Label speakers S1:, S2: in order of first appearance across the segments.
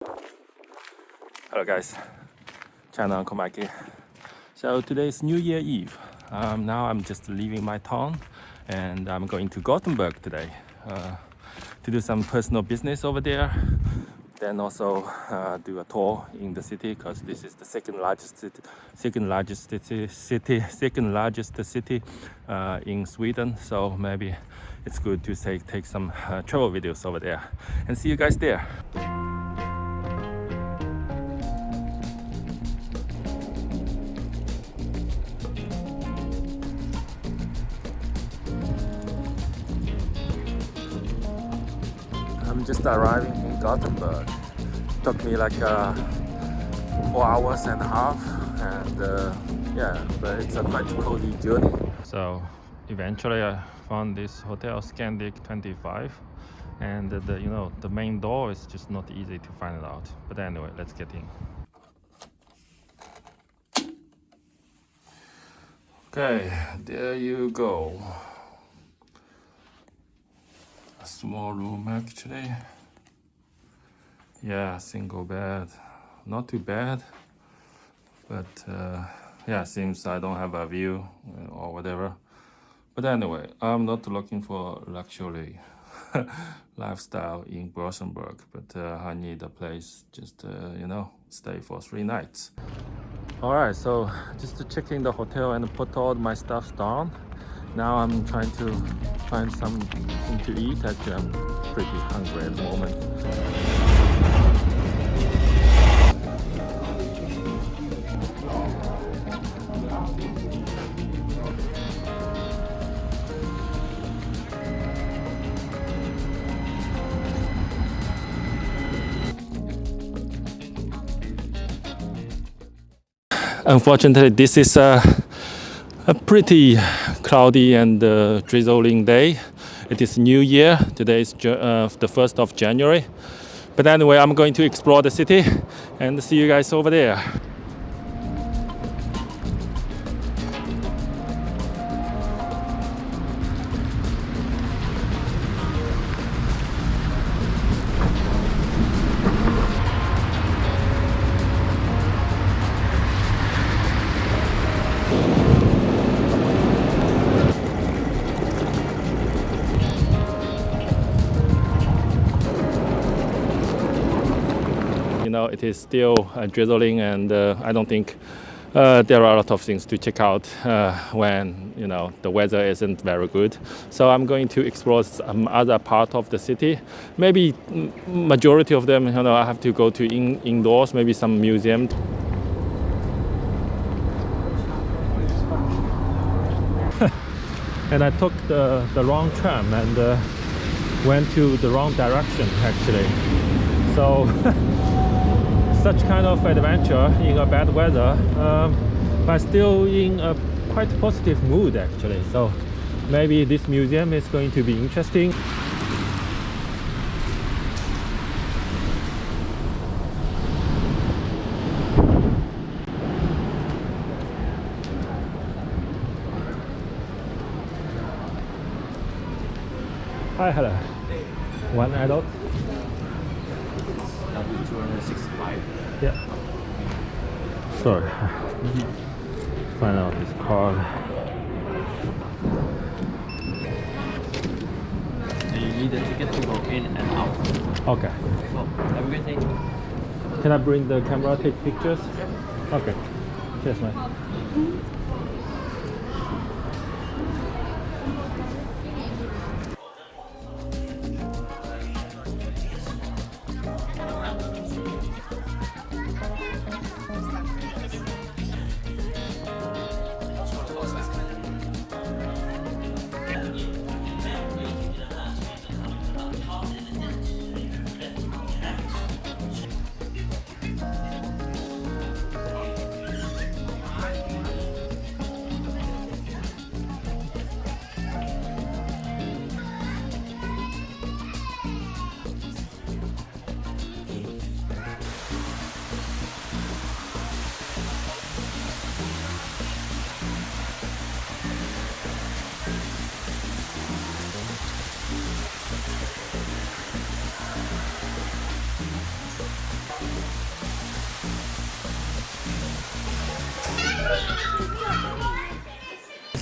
S1: Hello guys, China Uncle Mikey. So today is New Year Eve. Now I'm just leaving my town and I'm going to Gothenburg today to do some personal business over there. Then also do a tour in the city because this is the second largest city in Sweden. So maybe it's good to take some travel videos over there and see you guys there. I'm just arriving in Gothenburg. Took me like 4 hours and a half, and yeah, but it's a quite cozy journey. So eventually I found this hotel, Scandic 25, and the main door is just not easy to find it out. But anyway, let's get in. Okay, there you go. A small room actually. Yeah, single bed. Not too bad. But yeah, seems I don't have a view or whatever. But anyway, I'm not looking for luxury lifestyle in Gothenburg, but I need a place just stay for 3 nights. All right, so just to check in the hotel and put all my stuff down. Now I'm trying to find something to eat. Actually, I'm pretty hungry at the moment. Unfortunately, this is a pretty cloudy and drizzling day. It is New Year. Today is the 1st of January. But anyway, I'm going to explore the city and see you guys over there. It is still drizzling, and I don't think there are a lot of things to check out when the weather isn't very good. So I'm going to explore some other part of the city. Maybe majority of them, I have to go to indoors, maybe some museum. And I took the wrong tram and went to the wrong direction actually. So such kind of adventure in a bad weather, but still in a quite positive mood actually. So maybe this museum is going to be interesting. Hi, hello. One adult.
S2: 265.
S1: Yeah. Sorry. Find out this card.
S2: You need a ticket to go in and out.
S1: Okay.
S2: So, have a good day.
S1: Can I bring the camera, take pictures? Okay. Cheers, man.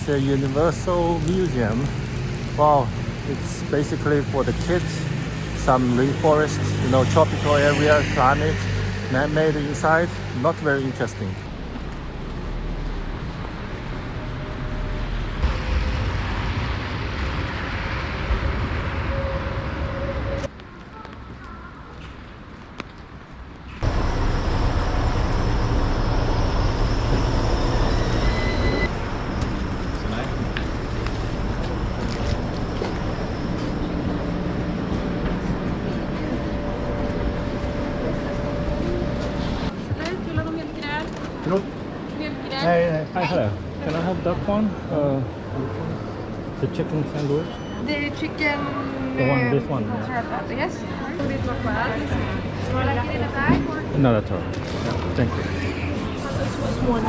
S1: is a universal museum. Wow, it's basically for the kids. Some rainforest, tropical area, climate, man-made inside. Not very interesting. Hey, hello. Can I have that one? The chicken sandwich?
S3: The chicken...
S1: The one, this one.
S3: Yes. Like it in a bag or...
S1: No, that's all right. Yeah, thank you.
S3: This was one.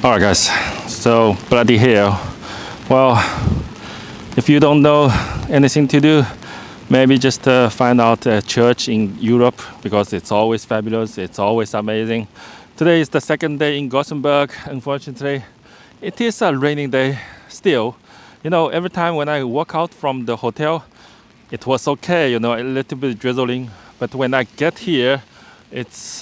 S1: Alright guys, so bloody hell. Well, if you don't know anything to do, maybe just find out a church in Europe, because it's always fabulous, it's always amazing. Today is the second day in Gothenburg. Unfortunately, it is a raining day still. Every time when I walk out from the hotel, it was okay, a little bit drizzling. But when I get here, it's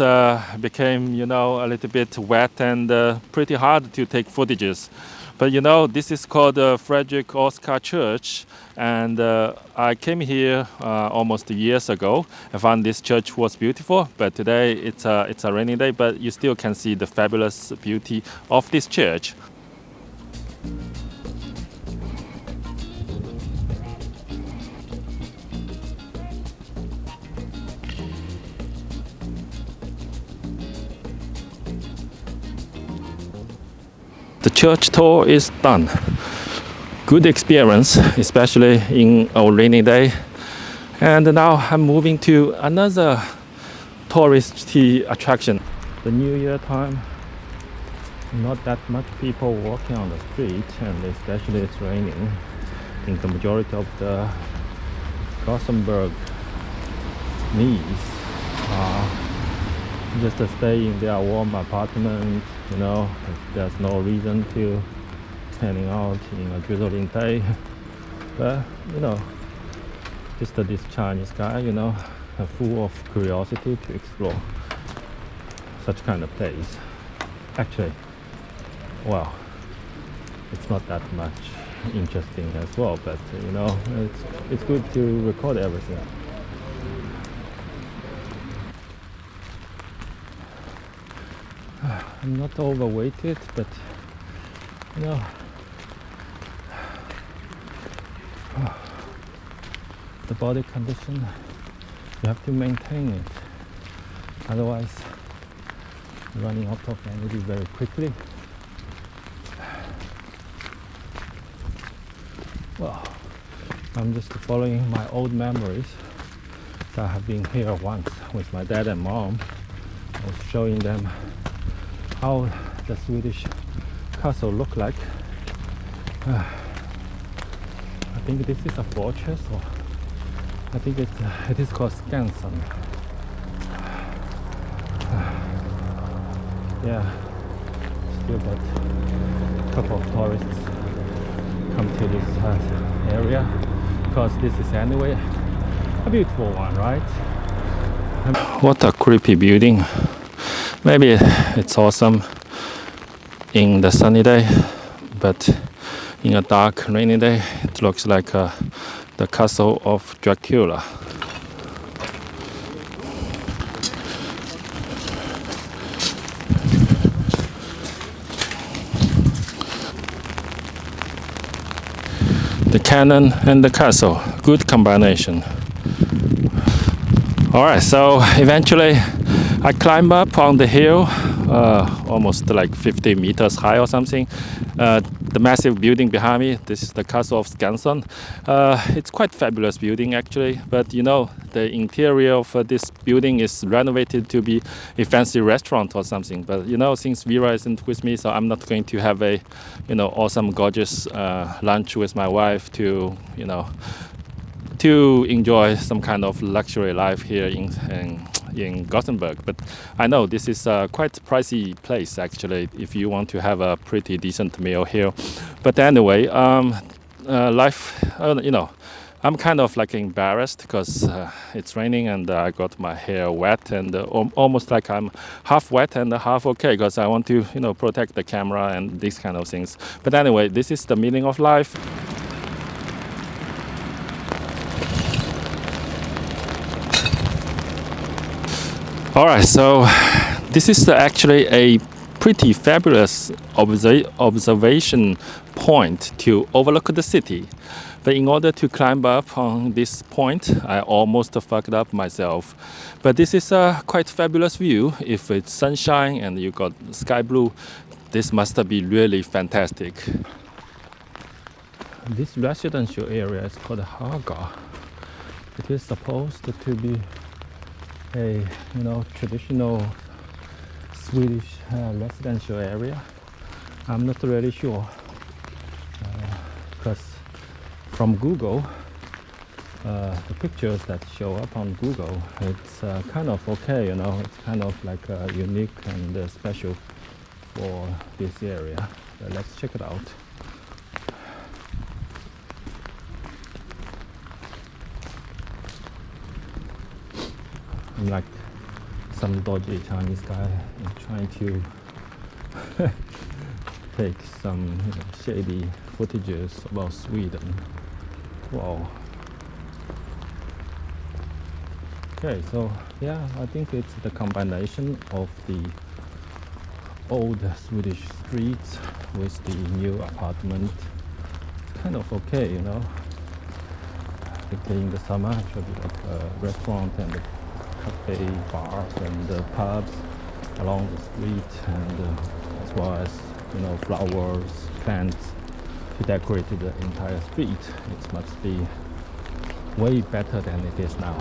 S1: became, a little bit wet and pretty hard to take footages. But this is called Frederick Oscar Church, and I came here almost years ago. I found this church was beautiful, but today it's a rainy day, but you still can see the fabulous beauty of this church. The church tour is done. Good experience, especially in a rainy day. And now I'm moving to another touristy attraction. The New Year time, not that much people walking on the street, and especially it's raining. I think the majority of the Gothenburg just to stay in their warm apartment, there's no reason to hanging out in a drizzling day. But just this Chinese guy, full of curiosity to explore such kind of place. Actually, well, it's not that much interesting as well, but it's good to record everything. I'm not overweighted, but the body condition, you have to maintain it, otherwise running out of energy very quickly. Well, I'm just following my old memories. So I have been here once with my dad and mom. I was showing them how the Swedish castle looked like. I think this is a fortress, or I think it is called Skansen. yeah, still got a couple of tourists come to this area because this is anyway a beautiful one, right? What a creepy building. Maybe it's awesome in the sunny day, but in a dark rainy day it looks like the castle of Dracula. The cannon and the castle, good combination. Alright, so eventually I climb up on the hill, almost like 50 meters high or something. The massive building behind me, this is the castle of Skansen. It's quite fabulous building actually, but you know, the interior of this building is renovated to be a fancy restaurant or something. But you know, since Vera isn't with me, so I'm not going to have a, you know, awesome, gorgeous lunch with my wife to, you know, to enjoy some kind of luxury life here in Gothenburg. But I know this is a quite pricey place actually if you want to have a pretty decent meal here. But anyway, life, you know, I'm kind of like embarrassed because it's raining and I got my hair wet and almost like I'm half wet and half okay because I want to, you know, protect the camera and these kind of things. But anyway, this is the meaning of life. Alright, so this is actually a pretty fabulous observation point to overlook the city. But in order to climb up on this point, I almost fucked up myself. But this is a quite fabulous view. If it's sunshine and you got sky blue, this must be really fantastic. This residential area is called Haga. It is supposed to be a, you know, traditional Swedish residential area. I'm not really sure because from Google, the pictures that show up on Google, it's kind of okay, you know, it's kind of like unique and special for this area. So let's check it out. I'm like some dodgy Chinese guy trying to take some, you know, shady footages about Sweden. Wow. Okay, so yeah, I think it's the combination of the old Swedish streets with the new apartment. It's kind of okay, you know. Like in the summer, actually, like a restaurant and cafe, bars and pubs along the street, and as well as, you know, flowers, plants to decorate the entire street. It must be way better than it is now.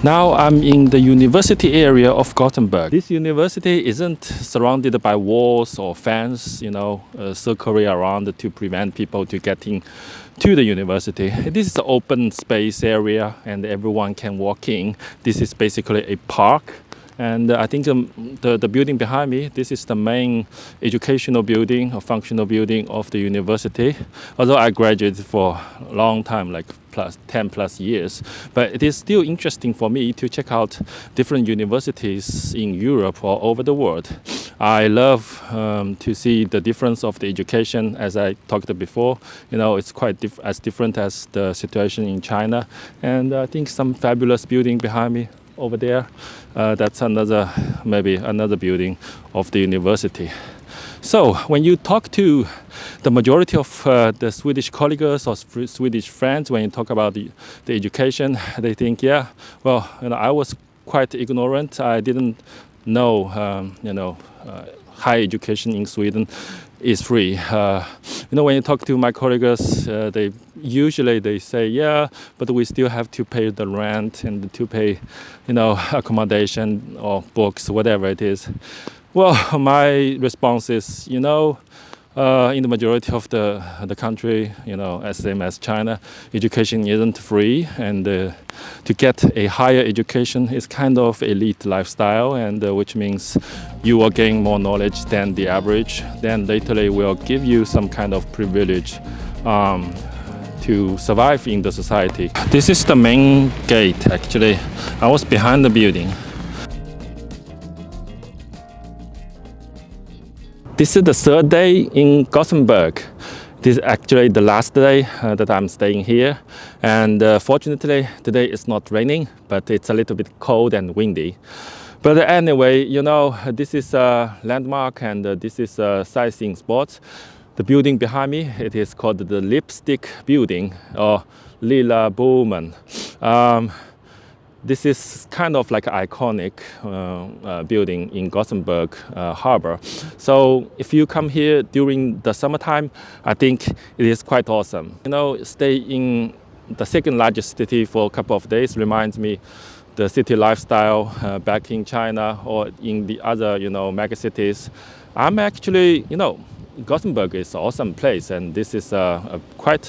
S1: Now I'm in the university area of Gothenburg. This university isn't surrounded by walls or fence, you know, circling around to prevent people to getting to the university. This is an open space area and everyone can walk in. This is basically a park. And I think the building behind me, this is the main educational building or functional building of the university. Although I graduated for a long time, like 10 plus years, but it is still interesting for me to check out different universities in Europe or over the world. I love to see the difference of the education, as I talked before. It's quite as different as the situation in China. And I think some fabulous building behind me over there. That's maybe another building of the university. So when you talk to the majority of the Swedish colleagues or Swedish friends, when you talk about the education, they think, yeah, well, I was quite ignorant. I didn't know, higher education in Sweden is free. When you talk to my colleagues, they usually say, yeah, but we still have to pay the rent and to pay, accommodation or books, whatever it is. Well, my response is, in the majority of the country, as same as China, education isn't free, and to get a higher education is kind of elite lifestyle, and which means you will gain more knowledge than the average. Then later will give you some kind of privilege to survive in the society. This is the main gate. Actually, I was behind the building. This is the third day in Gothenburg. This is actually the last day that I'm staying here. And fortunately, today it's not raining, but it's a little bit cold and windy. But anyway, this is a landmark, and this is a sightseeing spot. The building behind me, it is called the Lipstick Building, or Lilla Boomen. This is kind of like an iconic building in Gothenburg harbor. So if you come here during the summertime, I think it is quite awesome. Stay in the second largest city for a couple of days reminds me the city lifestyle back in China or in the other, mega cities. I'm actually, Gothenburg is an awesome place, and this is a quite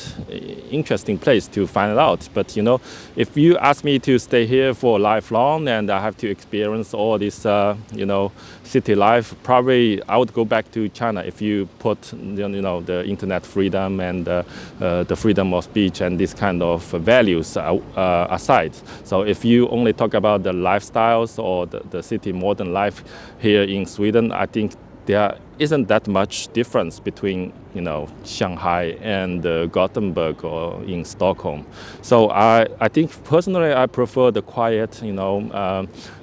S1: interesting place to find out. But if you ask me to stay here for lifelong and I have to experience all this, city life, probably I would go back to China if you put, the internet freedom and the freedom of speech and this kind of values aside. So if you only talk about the lifestyles or the city modern life here in Sweden, I think there isn't that much difference between, Shanghai and Gothenburg or in Stockholm. So I think personally I prefer the quiet,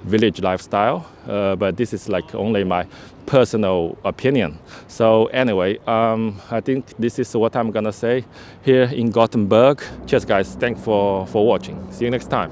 S1: village lifestyle. But this is like only my personal opinion. So anyway, I think this is what I'm gonna say here in Gothenburg. Cheers, guys. Thanks for watching. See you next time.